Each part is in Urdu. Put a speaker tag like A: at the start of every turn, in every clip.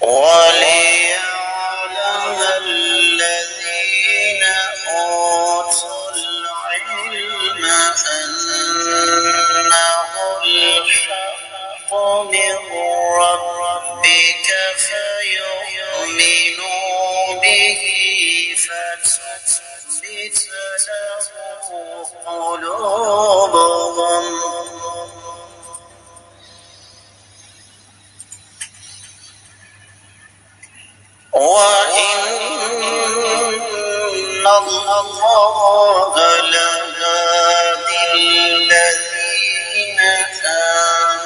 A: وليعلم الذين أوتوا العلم أنه الحق من ربك فيؤمنوا به فتخبت له قلوبهم وإن الله لهادي الذين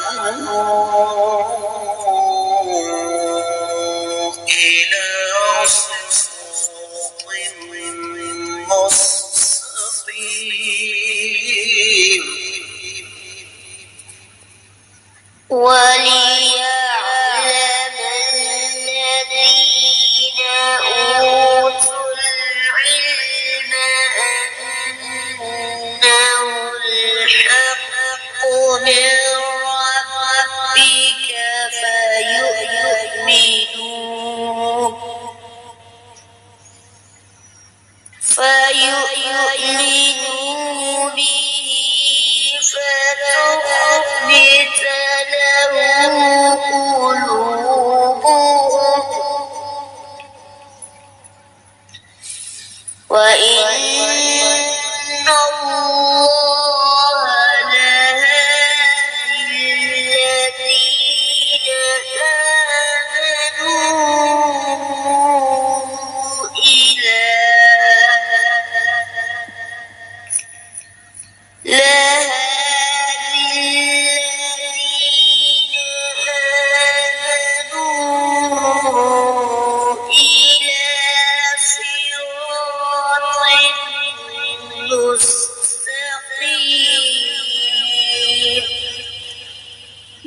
A: آمنوا إلى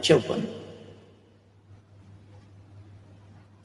B: 54।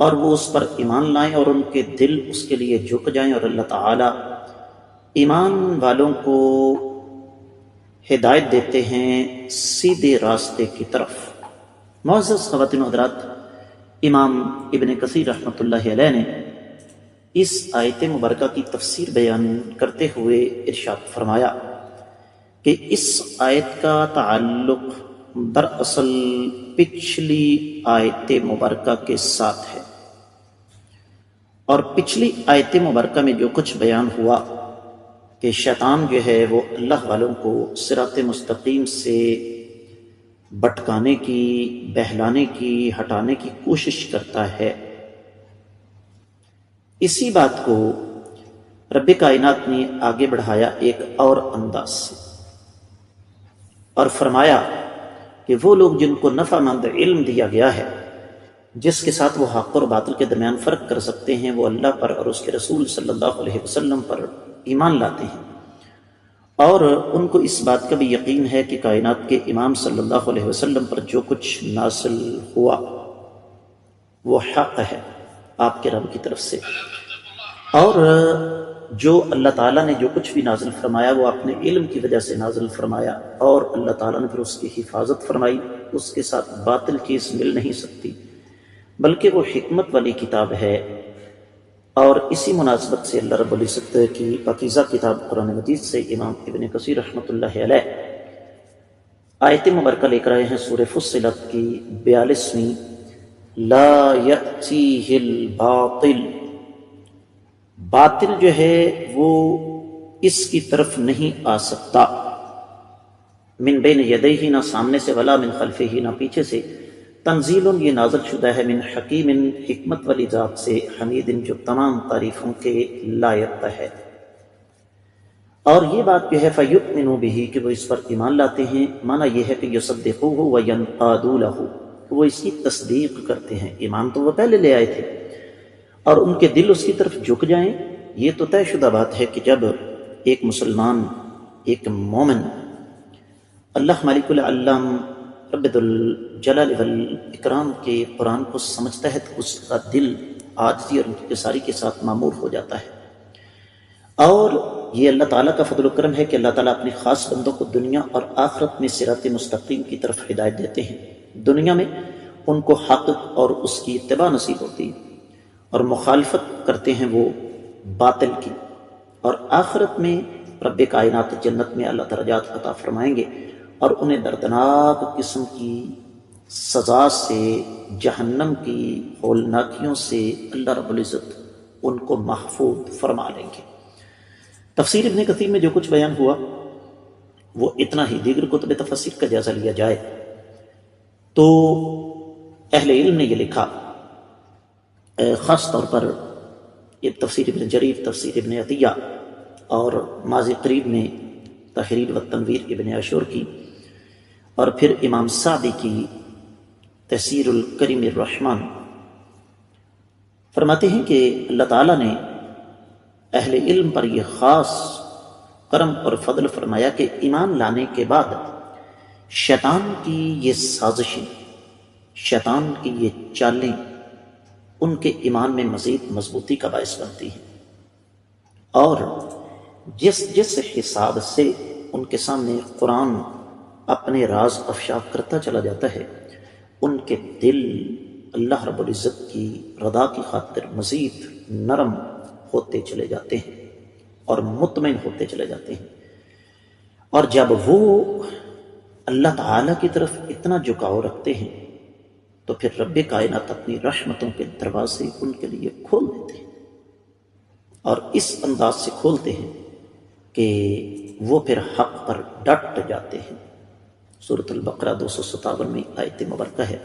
B: اور وہ اس پر ایمان لائیں اور ان کے دل اس کے لیے جھک جائیں، اور اللہ تعالیٰ ایمان والوں کو ہدایت دیتے ہیں سیدھے راستے کی طرف۔ معزز خواتین و حضرات، امام ابن کثیر رحمۃ اللہ علیہ نے اس آیت مبارکہ کی تفسیر بیان کرتے ہوئے ارشاد فرمایا کہ اس آیت کا تعلق دراصل پچھلی آیت مبارکہ کے ساتھ ہے، اور پچھلی آیت مبارکہ میں جو کچھ بیان ہوا کہ شیطان جو ہے وہ اللہ والوں کو صراط مستقیم سے بھٹکانے کی، بہلانے کی، ہٹانے کی کوشش کرتا ہے، اسی بات کو رب کائنات نے آگے بڑھایا ایک اور انداز سے، اور فرمایا کہ وہ لوگ جن کو نفع مند علم دیا گیا ہے، جس کے ساتھ وہ حق اور باطل کے درمیان فرق کر سکتے ہیں، وہ اللہ پر اور اس کے رسول صلی اللہ علیہ وسلم پر ایمان لاتے ہیں، اور ان کو اس بات کا بھی یقین ہے کہ کائنات کے امام صلی اللہ علیہ وسلم پر جو کچھ نازل ہوا وہ حق ہے آپ کے رب کی طرف سے، اور جو اللہ تعالیٰ نے جو کچھ بھی نازل فرمایا وہ اپنے علم کی وجہ سے نازل فرمایا، اور اللہ تعالیٰ نے پھر اس کی حفاظت فرمائی، اس کے ساتھ باطل چیز مل نہیں سکتی، بلکہ وہ حکمت والی کتاب ہے۔ اور اسی مناسبت سے اللہ رب العزت کی پاکیزہ کتاب قرآن مجید سے امام ابن کثیر رحمۃ اللہ علیہ آیت مبارکہ لے کر آئے ہیں سورہ فصلت کی 42ویں، لا یأتیہ الباطل، باطل جو ہے وہ اس کی طرف نہیں آ سکتا، من بین یدیہ، نہ سامنے سے، ولا من خلفہ، نہ پیچھے سے، تنزیل، یہ نازل شدہ ہے، من حکیم، حکمت والی ذات سے، حمید، جو تمام تعریفوں کے لائق ہے۔ اور یہ بات جو ہے فیؤمنوا بہ، کہ وہ اس پر ایمان لاتے ہیں، معنی یہ ہے کہ یصدقوہ وینقادوا لہ، وہ اس کی تصدیق کرتے ہیں، ایمان تو وہ پہلے لے آئے تھے، اور ان کے دل اس کی طرف جھک جائیں۔ یہ تو طے شدہ بات ہے کہ جب ایک مسلمان، ایک مومن اللہ مالک العلام رب الجلال والاکرام کے قرآن کو سمجھتا ہے تو اس کا دل عاجزی اور انکساری کے ساتھ معمور ہو جاتا ہے، اور یہ اللہ تعالیٰ کا فضل و کرم ہے کہ اللہ تعالیٰ اپنے خاص بندوں کو دنیا اور آخرت میں صراط مستقیم کی طرف ہدایت دیتے ہیں۔ دنیا میں ان کو حق اور اس کی اتباع نصیب ہوتی ہے، اور مخالفت کرتے ہیں وہ باطل کی، اور آخرت میں رب کائنات جنت میں اللہ درجات عطا فرمائیں گے، اور انہیں دردناک قسم کی سزا سے، جہنم کی ہولناکیوں سے اللہ رب العزت ان کو محفوظ فرما لیں گے۔ تفسیر ابن کثیر میں جو کچھ بیان ہوا وہ اتنا ہی، دیگر کتب تفسیر کا جائزہ لیا جائے تو اہل علم نے یہ لکھا، خاص طور پر یہ تفسیر ابن جریر، تفسیر ابن عطیہ، اور ماضی قریب میں تحریر و تنویر ابن عاشور کی، اور پھر امام سعدی کی تفسیر الکریم الرحمن، فرماتے ہیں کہ اللہ تعالیٰ نے اہل علم پر یہ خاص کرم اور فضل فرمایا کہ ایمان لانے کے بعد شیطان کی یہ سازشیں، شیطان کی یہ چالیں ان کے ایمان میں مزید مضبوطی کا باعث بنتی ہیں، اور جس حساب سے ان کے سامنے قرآن اپنے راز افشا کرتا چلا جاتا ہے، ان کے دل اللہ رب العزت کی رضا کی خاطر مزید نرم ہوتے چلے جاتے ہیں اور مطمئن ہوتے چلے جاتے ہیں، اور جب وہ اللہ تعالیٰ کی طرف اتنا جھکاؤ رکھتے ہیں تو پھر رب کائنات اپنی رحمتوں کے دروازے ان کے لیے کھول دیتے ہیں، اور اس انداز سے کھولتے ہیں کہ وہ پھر حق پر ڈٹ جاتے ہیں۔ سورۃ البقرہ 257 میں آیت مبارکہ ہے،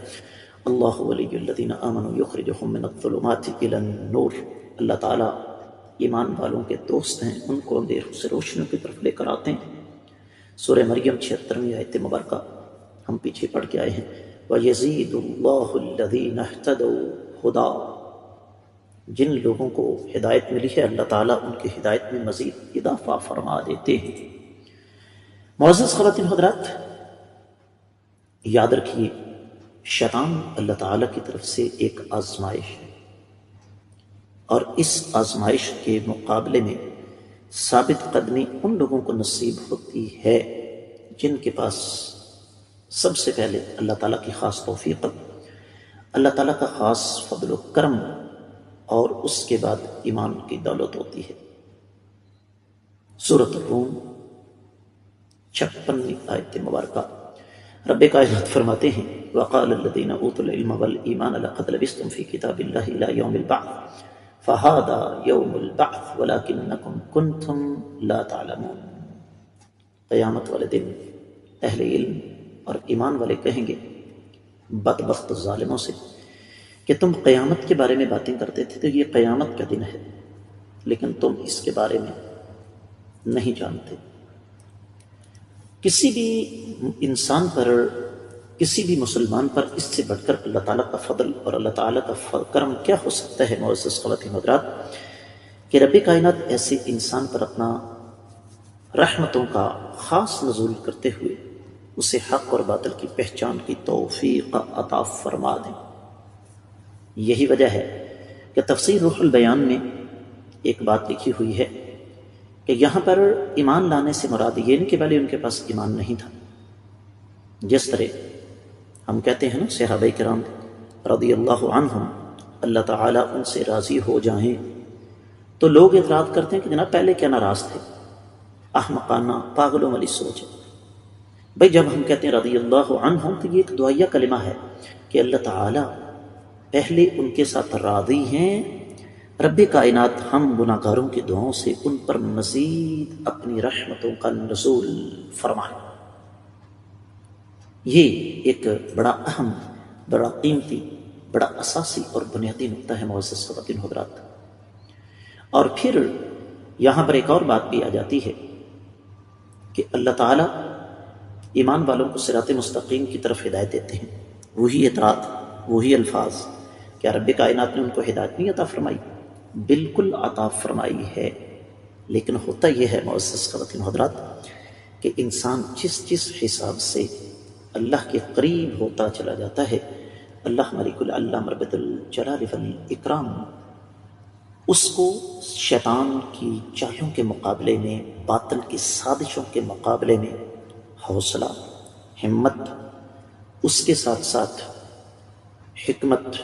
B: اللہ ولی الذین آمنوا یخرجہم من الظلمات الی النور، اللہ تعالیٰ ایمان والوں کے دوست ہیں، ان کو اندھیروں سے روشنیوں کی طرف لے کر آتے ہیں۔ سورہ مریم 76ویں آیت مبارکہ ہم پیچھے پڑھ کے آئے ہیں، وَيَزِيدُ اللَّهُ الَّذِينَ اهْتَدَوْا هُدًى، جن لوگوں کو ہدایت ملی ہے اللہ تعالیٰ ان کی ہدایت میں مزید اضافہ فرما دیتے ہیں۔ معزز خواتین حضرات، یاد رکھیے شیطان اللہ تعالیٰ کی طرف سے ایک آزمائش ہے، اور اس آزمائش کے مقابلے میں ثابت قدمی ان لوگوں کو نصیب ہوتی ہے جن کے پاس سب سے پہلے اللہ تعالیٰ کی خاص توفیق، اللہ تعالیٰ کا خاص فضل و کرم، اور اس کے بعد ایمان کی دولت ہوتی ہے۔ سورۃ الروم 56 آیت مبارکہ۔ رب کائنات فرماتے ہیں وقال الذین اوتوا العلم والایمان لقد لبثتم فی کتاب اللہ الی یوم البعث فہذا یوم البعث ولکنکم کنتم لا تعلمون۔ قیامت والے دن اہل علم اور ایمان والے کہیں گے بدبخت ظالموں سے کہ تم قیامت کے بارے میں باتیں کرتے تھے تو یہ قیامت کا دن ہے، لیکن تم اس کے بارے میں نہیں جانتے۔ کسی بھی انسان پر، کسی بھی مسلمان پر اس سے بڑھ کر اللہ تعالیٰ کا فضل اور اللہ تعالیٰ کا کرم کیا ہو سکتا ہے معزز خواتین حضرات، کہ رب کائنات ایسے انسان پر اپنا رحمتوں کا خاص نزول کرتے ہوئے اسے حق اور باطل کی پہچان کی توفیق عطا فرما دیں۔ یہی وجہ ہے کہ تفسیر روح البیان میں ایک بات لکھی ہوئی ہے کہ یہاں پر ایمان لانے سے مراد یہ نہیں کہ پہلے ان کے پاس ایمان نہیں تھا۔ جس طرح ہم کہتے ہیں نا صحابہ کرام رضی اللہ عنہم، اللہ تعالیٰ ان سے راضی ہو جائیں، تو لوگ اعتراض کرتے ہیں کہ جناب پہلے کیا ناراض تھے، احمقانہ پاگلوں والی سوچ ہے۔ بھائی جب ہم کہتے ہیں رضی اللہ عنہم تو یہ ایک دعائیہ کلمہ ہے کہ اللہ تعالیٰ پہلے ان کے ساتھ راضی ہیں، رب کائنات ہم گناہ گاروں کی دعاؤں سے ان پر مزید اپنی رحمتوں کا نزول فرمائے۔ یہ ایک بڑا اہم، بڑا قیمتی، بڑا اساسی اور بنیادی نقطہ ہے معزز خواتین حضرات۔ اور پھر یہاں پر ایک اور بات بھی آ جاتی ہے کہ اللہ تعالیٰ ایمان والوں کو صراط مستقیم کی طرف ہدایت دیتے ہیں۔ وہی اطاعت، وہی الفاظ، کیا رب کائنات نے ان کو ہدایت نہیں عطا فرمائی؟ بالکل عطا فرمائی ہے، لیکن ہوتا یہ ہے معزز خواتین حضرات کہ انسان جس حساب سے اللہ کے قریب ہوتا چلا جاتا ہے، اللہ ملک العلام رب الجلال والاکرام اس کو شیطان کی چالوں کے مقابلے میں، باطل کی سازشوں کے مقابلے میں حوصلہ، ہمت، اس کے ساتھ ساتھ حکمت،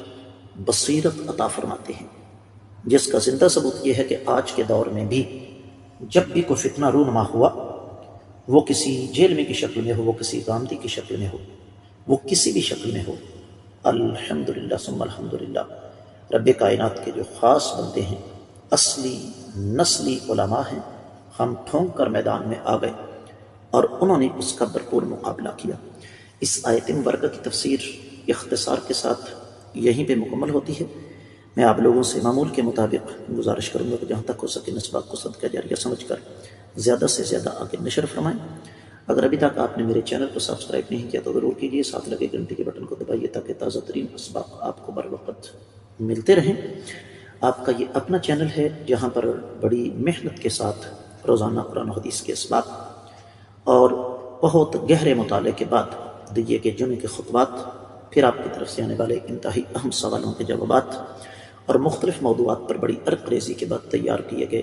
B: بصیرت عطا فرماتے ہیں، جس کا زندہ ثبوت یہ ہے کہ آج کے دور میں بھی جب بھی کوئی فتنہ رونما ہوا، وہ کسی جیل میں کی شکل میں ہو، وہ کسی غامدی کی شکل میں ہو، وہ کسی بھی شکل میں ہو، الحمدللہ ثم الحمدللہ رب کائنات کے جو خاص بندے ہیں، اصلی نسلی علماء ہیں، ہم ٹھونک کر میدان میں آ گئے اور انہوں نے اس کا بھرپور مقابلہ کیا۔ اس آیت مبارکہ کی تفسیر اختصار کے ساتھ یہیں پہ مکمل ہوتی ہے۔ میں آپ لوگوں سے معمول کے مطابق گزارش کروں گا کہ جہاں تک ہو سکے اس بات کو صدقہ جاریہ سمجھ کر زیادہ سے زیادہ آگے نشر فرمائیں۔ اگر ابھی تک آپ نے میرے چینل کو سبسکرائب نہیں کیا تو ضرور کیجیے، ساتھ لگے گھنٹی کے بٹن کو دبائیے تاکہ تازہ ترین اسباق آپ کو بر وقت ملتے رہیں۔ آپ کا یہ اپنا چینل ہے جہاں پر بڑی محنت کے ساتھ روزانہ قرآن و حدیث کے اسباق اور بہت گہرے مطالعے کے بعد دیے کے جمعے کے خطبات، پھر آپ کی طرف سے آنے والے انتہائی اہم سوالوں کے جوابات اور مختلف موضوعات پر بڑی عرق ریزی کے بعد تیار کیے گئے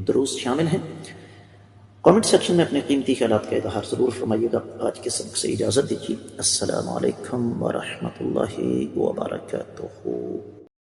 B: دروس شامل ہیں۔ کامنٹ سیکشن میں اپنے قیمتی خیالات کا اظہار ضرور فرمائیے گا۔ آج کے سبق سے اجازت دیجیے۔ السلام علیکم ورحمۃ اللہ وبرکاتہ۔